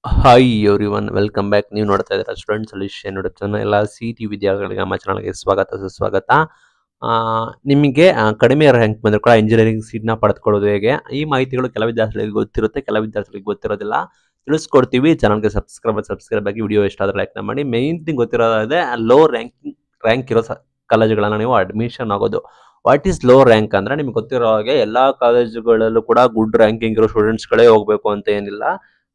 Hi everyone welcome back. ನೀವು ನೋಡ್ತಾ ಇದ್ದೀರಾ ಸ್ಟೂಡೆಂಟ್ ಸೊಲ್ಯೂಷನ್ ಯೂಟ್ಯೂಬ್ ಚಾನಲ್. ಎಲ್ಲ CT ವಿದ್ಯಾರ್ಥಿಗಳಿಗೆ ನಮ್ಮ ಚಾನಲ್ಗೆ ಸ್ವಾಗತ ಸುಸ್ವಾಗತ. ಆ, ನಿಮಗೆ ಕಡಿಮೆ ರ್ಯಾಂಕ್ ಬಂದರೂ ಕೂಡ ಇಂಜಿನಿಯರಿಂಗ್ ಸೀಟ್ನ ಪಡೆದುಕೊಳ್ಳೋದು ಹೇಗೆ, ಈ ಮಾಹಿತಿಗಳು ಕೆಲ ವಿದ್ಯಾರ್ಥಿಗಳಿಗೆ ಗೊತ್ತಿರುತ್ತೆ, ಕೆಲ ವಿದ್ಯಾರ್ಥಿಗಳಿಗೆ ಗೊತ್ತಿರೋದಿಲ್ಲ. ತಿಳಿಸ್ಕೊಡ್ತೀವಿ. ಚಾನಲ್ಗೆ ಸಬ್ಸ್ಕ್ರೈಬ್ ಆಗಿ ವಿಡಿಯೋ ಇಷ್ಟ ಆದರೆ ಲೈಕ್ ಮಾಡಿ. ಮೇನ್ ಥಿಂಗ್ ಗೊತ್ತಿರೋದೇ ಲೋ ರ್ಯಾಂಕ್ ಇರೋ ಕಾಲೇಜುಗಳನ್ನ ನೀವು ಅಡ್ಮಿಷನ್ ಆಗೋದು. ವಾಟ್ ಈಸ್ ಲೋ ರ್ಯಾಂಕ್ ಅಂದ್ರೆ ನಿಮ್ಗೆ ಗೊತ್ತಿರೋ ಹಾಗೆ ಎಲ್ಲಾ ಕಾಲೇಜುಗಳಲ್ಲೂ ಕೂಡ ಗುಡ್ ರ್ಯಾಂಕಿಂಗ್ ಇರೋ ಸ್ಟೂಡೆಂಟ್ಸ್ಗಳೇ ಹೋಗ್ಬೇಕು ಅಂತ ಏನಿಲ್ಲ.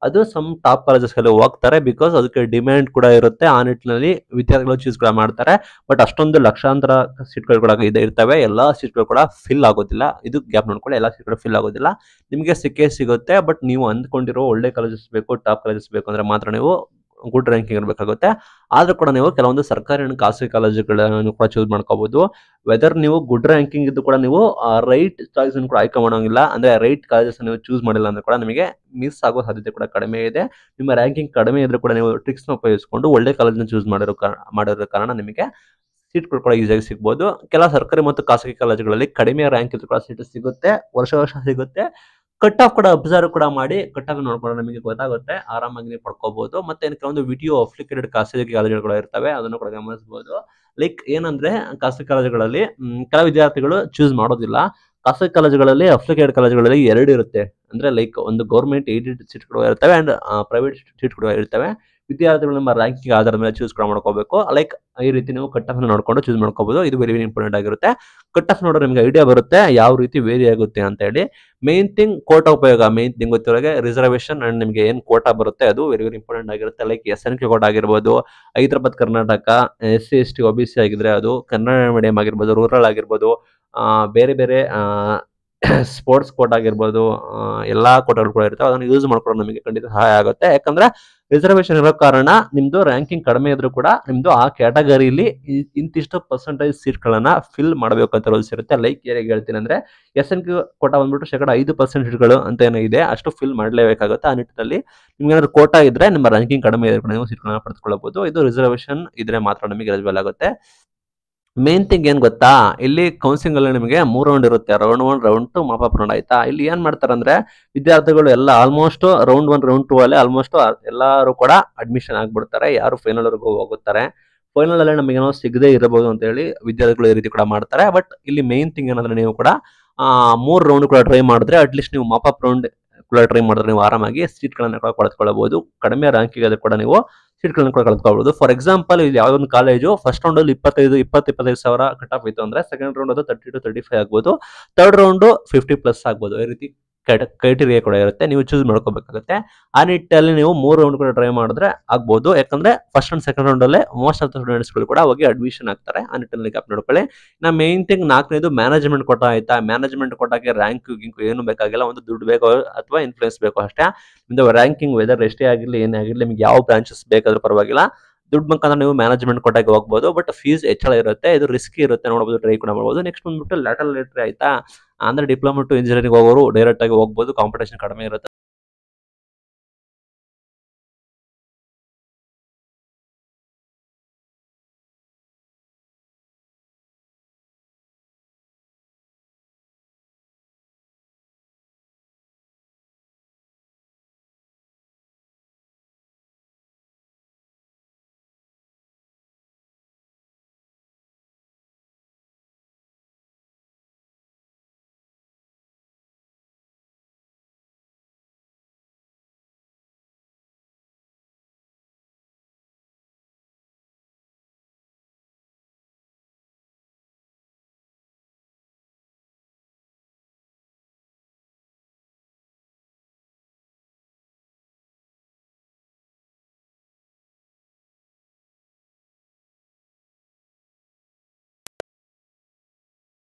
ಅದು ಸಮ್ ಟಾಪ್ ಕಾಲೇಜಸ್ಗೆ ಹೋಗ್ತಾರೆ, ಬಿಕಾಸ್ ಅದಕ್ಕೆ ಡಿಮ್ಯಾಂಡ್ ಕೂಡ ಇರುತ್ತೆ. ಆ ನಿಟ್ಟಿನಲ್ಲಿ ವಿದ್ಯಾರ್ಥಿಗಳು ಚೂಸ್ ಕೂಡ ಮಾಡ್ತಾರೆ. ಬಟ್ ಅಷ್ಟೊಂದು ಲಕ್ಷಾಂತರ ಸೀಟ್ಗಳು ಕೂಡ ಇರ್ತವೆ, ಎಲ್ಲಾ ಸೀಟ್ಗಳು ಕೂಡ ಫಿಲ್ ಆಗೋದಿಲ್ಲ. ಇದು ಗ್ಯಾಪ್ ನೋಡ್ಕೊಳ್ಳಿ, ಎಲ್ಲಾ ಸೀಟ್ಗಳು ಫಿಲ್ ಆಗೋದಿಲ್ಲ. ನಿಮಗೆ ಸಿಗುತ್ತೆ, ಬಟ್ ನೀವು ಅಂದ್ಕೊಂಡಿರೋ ಒಳ್ಳೆ ಕಾಲೇಜಸ್ ಬೇಕು, ಟಾಪ್ ಕಾಲೇಜಸ್ ಬೇಕು ಅಂದ್ರೆ ಮಾತ್ರ ನೀವು ಗುಡ್ ರ್ಯಾಂಕಿಂಗ್ ಇರಬೇಕಾಗುತ್ತೆ. ಆದ್ರೂ ಕೂಡ ನೀವು ಕೆಲವೊಂದು ಸರ್ಕಾರಿ ಖಾಸಗಿ ಕಾಲೇಜುಗಳನ್ನು ಕೂಡ ಚೂಸ್ ಮಾಡ್ಕೋಬಹುದು. ವೆದರ್ ನೀವು ಗುಡ್ ರ್ಯಾಂಕಿಂಗ್ ಇದ್ದು ಕೂಡ ನೀವು ರೈಟ್ ಚಾಯ್ಸ್ ಕೂಡ ಆಯ್ಕೆ ಮಾಡೋಂಗಿಲ್ಲ, ಅಂದ್ರೆ ರೈಟ್ ಕಾಲೇಜಸ್ ನೀವು ಚೂಸ್ ಮಾಡಿಲ್ಲ ಅಂದ್ರೆ ಕೂಡ ನಿಮಗೆ ಮಿಸ್ ಆಗೋ ಸಾಧ್ಯತೆ ಕೂಡ ಕಡಿಮೆ ಇದೆ. ನಿಮ್ಮ ರ್ಯಾಂಕಿಂಗ್ ಕಡಿಮೆ ಇದ್ರೂ ಕೂಡ ನೀವು ಟ್ರಿಕ್ಸ್ ನ ಉಪಯೋಗಿಸಿಕೊಂಡು ಒಳ್ಳೆ ಕಾಲೇಜ್ನ ಚೂಸ್ ಮಾಡಿರೋ ಕಾರಣ ನಿಮಗೆ ಸೀಟ್ಗಳು ಕೂಡ ಈಸಿಯಾಗಿ ಸಿಗ್ಬೋದು. ಕೆಲ ಸರ್ಕಾರಿ ಮತ್ತು ಖಾಸಗಿ ಕಾಲೇಜುಗಳಲ್ಲಿ ಕಡಿಮೆ ರ್ಯಾಂಕ್ ಇದ್ರೂ ಕೂಡ ಸೀಟ್ ಸಿಗುತ್ತೆ, ವರ್ಷ ಸಿಗುತ್ತೆ. ಕಟ್ ಆಫ್ ಕೂಡ ಅಬ್ಸರ್ವ್ ಕೂಡ ಮಾಡಿ, ಕಟ್ ಆಫ್ ನೋಡ್ಕೊಂಡು ನಮಗೆ ಗೊತ್ತಾಗುತ್ತೆ, ಆರಾಮಾಗಿ ನೀವು ಪಡ್ಕೋಬಹುದು. ಮತ್ತೆ ಕೆಲವೊಂದು ವಿಡಿಯೋ ಅಪ್ಲಿಕೇಟೆಡ್ ಖಾಸಗಿ ಕಾಲೇಜುಗಳು ಇರ್ತವೆ, ಅದನ್ನು ಕೂಡ ಗಮನಿಸಬಹುದು. ಲೈಕ್ ಏನಂದ್ರೆ ಖಾಸಗಿ ಕಾಲೇಜುಗಳಲ್ಲಿ ಕೆಲ ವಿದ್ಯಾರ್ಥಿಗಳು ಚೂಸ್ ಮಾಡೋದಿಲ್ಲ. ಖಾಸಗಿ ಕಾಲೇಜುಗಳಲ್ಲಿ ಅಪ್ಲಿಕೇಟೆಡ್ ಕಾಲೇಜುಗಳಲ್ಲಿ ಎರಡು ಇರುತ್ತೆ. ಅಂದ್ರೆ ಲೈಕ್ ಒಂದು ಗೌರ್ಮೆಂಟ್ ಏಡೆಡ್ ಸೀಟ್ಗಳು ಇರ್ತವೆ ಅಂಡ್ ಪ್ರೈವೇಟ್ ಸೀಟ್ಗಳು ಇರ್ತವೆ. ವಿದ್ಯಾರ್ಥಿಗಳು ನಿಮ್ಮ ರ್ಯಾಂಕಿಂಗ್ ಆಧಾರದ ಮೇಲೆ ಚೂಸ್ ಕೂಡ ಮಾಡ್ಕೋಬೇಕು. ಲೈಕ್ ಈ ರೀತಿ ನೀವು ಕಟ್ ಆಫ್ ನೋಡ್ಕೊಂಡು ಚೂಸ್ ಮಾಡ್ಕೋಬಹುದು. ಇದು ವೆರಿ ಇಂಪಾರ್ಟೆಂಟ್ ಆಗಿರುತ್ತೆ. ಕಟ್ ಆಫ್ ನೋಡಿದ್ರೆ ನಿಮ್ಗೆ ಐಡಿಯಾ ಬರುತ್ತೆ ಯಾವ ರೀತಿ ವೇರಿ ಆಗುತ್ತೆ ಅಂತ ಹೇಳಿ. ಮೇನ್ ಥಿಂಗ್ ಕೋಟಾ ಉಪಯೋಗ. ಮೇನ್ ಥಿಂಗ್ ಗೊತ್ತಿರೋಗೆ ರಿಸರ್ವೇಶನ್ ಅಂಡ್ ನಿಮಗೆ ಏನ್ ಕೋಟಾ ಬರುತ್ತೆ ಅದು ವೆರಿ ಇಂಪಾರ್ಟೆಂಟ್ ಆಗಿರುತ್ತೆ. ಲೈಕ್ SNK ಕೋಟಾ ಆಗಿರ್ಬೋದು, Hyderabad Karnataka, SC ST OBC ಆಗಿದ್ರೆ ಅದು, ಕನ್ನಡ ಮೀಡಿಯಂ ಆಗಿರ್ಬೋದು, ರೂರಲ್ ಆಗಿರ್ಬೋದು, ಬೇರೆ ಬೇರೆ ಸ್ಪೋರ್ಟ್ಸ್ ಕೋಟಾ ಆಗಿರ್ಬೋದು, ಎಲ್ಲಾ ಕೋಟಾಗಳು ಕೂಡ ಇರ್ತವೆ. ಅದನ್ನು ಯೂಸ್ ಮಾಡ್ಕೊಂಡು ನಮಗೆ ಖಂಡಿತ ಸಹಾಯ ಆಗುತ್ತೆ. ಯಾಕಂದ್ರೆ ರಿಸರ್ವೇಶನ್ ಇರೋ ಕಾರಣ ನಿಮ್ದು ರ್ಯಾಂಕಿಂಗ್ ಕಡಿಮೆ ಇದ್ರೂ ಕೂಡ ನಿಮ್ದು ಆ ಕ್ಯಾಟಗರಿಲಿ ಇಂತಿಷ್ಟು ಪರ್ಸೆಂಟೇಜ್ ಸೀಟ್ಗಳನ್ನ ಫಿಲ್ ಮಾಡಬೇಕು ಅಂತ ರೂಲ್ಸ್ ಇರುತ್ತೆ. ಲೈಕ್ ಏನಾಗಿ ಹೇಳ್ತೀನಿ ಅಂದ್ರೆ SNK ಕೋಟಾ ಬಂದ್ಬಿಟ್ಟು 5% ಸೀಟ್ಗಳು ಅಂತ ಏನೋ ಇದೆ, ಅಷ್ಟು ಫಿಲ್ ಮಾಡಲೇಬೇಕಾಗುತ್ತೆ. ಆ ನಿಟ್ಟಿನಲ್ಲಿ ನಿಮ್ಗೆ ಏನಾದ್ರು ಕೋಟಾ ಇದ್ರೆ ನಿಮ್ಮ ರ್ಯಾಂಕಿಂಗ್ ಕಡಿಮೆ ಇದ್ರೆ ನೀವು ಸೀಟ್ಗಳನ್ನ ಪಡೆದುಕೊಳ್ಳಬಹುದು. ಇದು ರಿಸರ್ವೇಶನ್ ಇದ್ರೆ ಮಾತ್ರ ನಿಮಗೆ ಎಲಿಜಿಬಲ್ ಆಗುತ್ತೆ. ಮೇನ್ ಥಿಂಗ್ ಏನ್ ಗೊತ್ತಾ, ಇಲ್ಲಿ ಕೌನ್ಸಿಲಿಂಗ್ ಅಲ್ಲಿ ನಿಮಗೆ 3 ರೌಂಡ್ ಇರುತ್ತೆ. Round 1, round 2, mop round. ಆಯ್ತಾ, ಇಲ್ಲಿ ಏನ್ ಮಾಡ್ತಾರೆ ಅಂದ್ರೆ ವಿದ್ಯಾರ್ಥಿಗಳು ಎಲ್ಲ ಆಲ್ಮೋಸ್ಟ್ ರೌಂಡ್ 1, ರೌಂಡ್ 2 ಅಲ್ಲಿ ಆಲ್ಮೋಸ್ಟ್ ಎಲ್ಲರೂ ಕೂಡ ಅಡ್ಮಿಷನ್ ಆಗ್ಬಿಡ್ತಾರೆ. ಯಾರು ಫೈನಲ್ ವರೆಗೂ ಹೋಗುತ್ತಾರೆ. ಫೈನಲ್ ಅಲ್ಲಿ ನಮಗೇನೋ ಸಿಗದೆ ಇರಬಹುದು ಅಂತ ಹೇಳಿ ವಿದ್ಯಾರ್ಥಿಗಳು ಈ ರೀತಿ ಕೂಡ ಮಾಡ್ತಾರೆ. ಬಟ್ ಇಲ್ಲಿ ಮೇನ್ ಥಿಂಗ್ ಏನಂದ್ರೆ ನೀವು ಕೂಡ 3 ರೌಂಡ್ ಕೂಡ ಟ್ರೈ ಮಾಡಿದ್ರೆ, ಅಟ್ಲೀಸ್ಟ್ ನೀವು ಮಾಪ್ ರೌಂಡ್ ಕೂಡ ಟ್ರೈ ಮಾಡಿದ್ರೆ ನೀವು ಆರಾಮಾಗಿ ಸೀಟ್ಗಳನ್ನ ಕೂಡ ಪಡೆದುಕೊಳ್ಳಬಹುದು. ಕಡಿಮೆ ರ್ಯಾಂಕಿಂಗ್ ಆದ್ರೆ ಕೂಡ ನೀವು ಸೀಟ್ಗಳನ್ನ ಕೂಡ ಕಳೆದುಕೊಳ್ಳಬಹುದು. ಫಾರ್ ಎಕ್ಸಾಂಪಲ್, ಇಲ್ಲಿ ಯಾವುದೋ ಒಂದು ಕಾಲೇಜು ಫಸ್ಟ್ ರೌಂಡ್ ಅಲ್ಲಿ 25 ಸಾವಿರ ಕಟ್ ಆಫ್ ಇತ್ತು ಅಂದ್ರೆ ಸೆಕೆಂಡ್ ರೌಂಡ್ ಅದು 30 to 35 ಆಗ್ಬೋದು, ಥರ್ಡ್ ರೌಂಡ್ 50+ ಆಗ್ಬೋದು. ಈ ರೀತಿ ಕ್ರೈಟೀರಿಯಾ ಕೂಡ ಇರುತ್ತೆ, ನೀವು ಚೂಸ್ ಮಾಡ್ಕೋಬೇಕಾಗುತ್ತೆ. ಆ ನಿಟ್ಟಿನಲ್ಲಿ ನೀವು 3 ರೌಂಡ್ ಕೂಡ ಟ್ರೈ ಮಾಡಿದ್ರೆ ಆಗ್ಬೋದು. ಯಾಕಂದ್ರೆ ಫಸ್ಟ್ ಅಂಡ್ ಸೆಕೆಂಡ್ ರೌಂಡ್ ಅಲ್ಲೇ ಮೋಸ್ಟ್ ಆಫ್ ದ ಸ್ಟೂಡೆಂಟ್ಸ್ ಕೂಡ ಹೋಗಿ ಅಡ್ಮಿಷನ್ ಆಗ್ತಾರೆ. ಆ ನಿಟ್ಟಿನಲ್ಲಿ ಗ್ಯಾಪ್ ನೋಡ್ಕೊಳ್ಳಿ. ನಾ ಮೇನ್ ಥಿಂಗ್ 4ನೇದು ಮ್ಯಾನೇಜ್ಮೆಂಟ್ ಕೋಟಾ. ಆಯ್ತಾ, ಮ್ಯಾನೇಜ್ಮೆಂಟ್ ಕೋಟಾಗೆ ರ್ಯಾಂಕ್ ಗಿಂಕ್ ಏನು ಬೇಕಾಗಿಲ್ಲ, ಒಂದು ದುಡ್ಡು ಬೇಕೋ ಅಥವಾ ಇನ್ಫ್ಲೂಯೆನ್ಸ್ ಬೇಕೋ ಅಷ್ಟೇ. ನಿಮ್ದು ರ್ಯಾಂಕಿಂಗ್ ವೆದರ್ ಎಷ್ಟೇ ಆಗಿರಲಿ ಏನೇ ಆಗಿರಲಿ, ನಿಮ್ಗೆ ಯಾವ ಬ್ರಾಂಚಸ್ ಬೇಕಾದ್ರೂ ಪರವಾಗಿಲ್ಲ, ದುಡ್ಡು ಬೇಕಂದ್ರೆ ನೀವು ಮ್ಯಾನೇಜ್ಮೆಂಟ್ ಕೋಟಾಗೆ ಹೋಗ್ಬೋದು. ಬಟ್ ಫೀಸ್ ಹೆಚ್ಚಳ ಇರುತ್ತೆ, ಇದು ರಿಸ್ಕಿ ಇರುತ್ತೆ, ನೋಡಬಹುದು, ಟ್ರೈ ಕೂಡ ಮಾಡಬಹುದು. ನೆಕ್ಸ್ಟ್ ಬಂದ್ಬಿಟ್ಟು ಲ್ಯಾಟರಲ್ ಎಂಟ್ರಿ. ಆಯ್ತಾ, ಅಂದ್ರೆ ಡಿಪ್ಲೊಮಾ ಟು ಇಂಜಿನಿಯರಿಂಗ್ ಹೋಗೋರು ಡೈರೆಕ್ಟ್ ಆಗಿ ಹೋಗ್ಬೋದು, ಕಾಂಪಿಟೇಷನ್ ಕಡಿಮೆ ಇರುತ್ತೆ.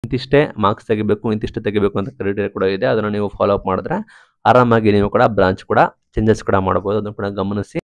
ಇಂತಿಷ್ಟೇ ಮಾರ್ಕ್ಸ್ ತೆಗಿಬೇಕು, ಇಂತಿಷ್ಟು ತೆಗಿಬೇಕು ಅಂತ ಕ್ರೈಟೀರಿಯಾ ಕೂಡ ಇದೆ. ಅದನ್ನು ನೀವು ಫಾಲೋ ಅಪ್ ಮಾಡಿದ್ರೆ ಆರಾಮಾಗಿ ನೀವು ಕೂಡ ಬ್ರಾಂಚ್ ಕೂಡ ಚೇಂಜಸ್ ಕೂಡ ಮಾಡಬಹುದು. ಅದನ್ನು ಕೂಡ ಗಮನಿಸಿ.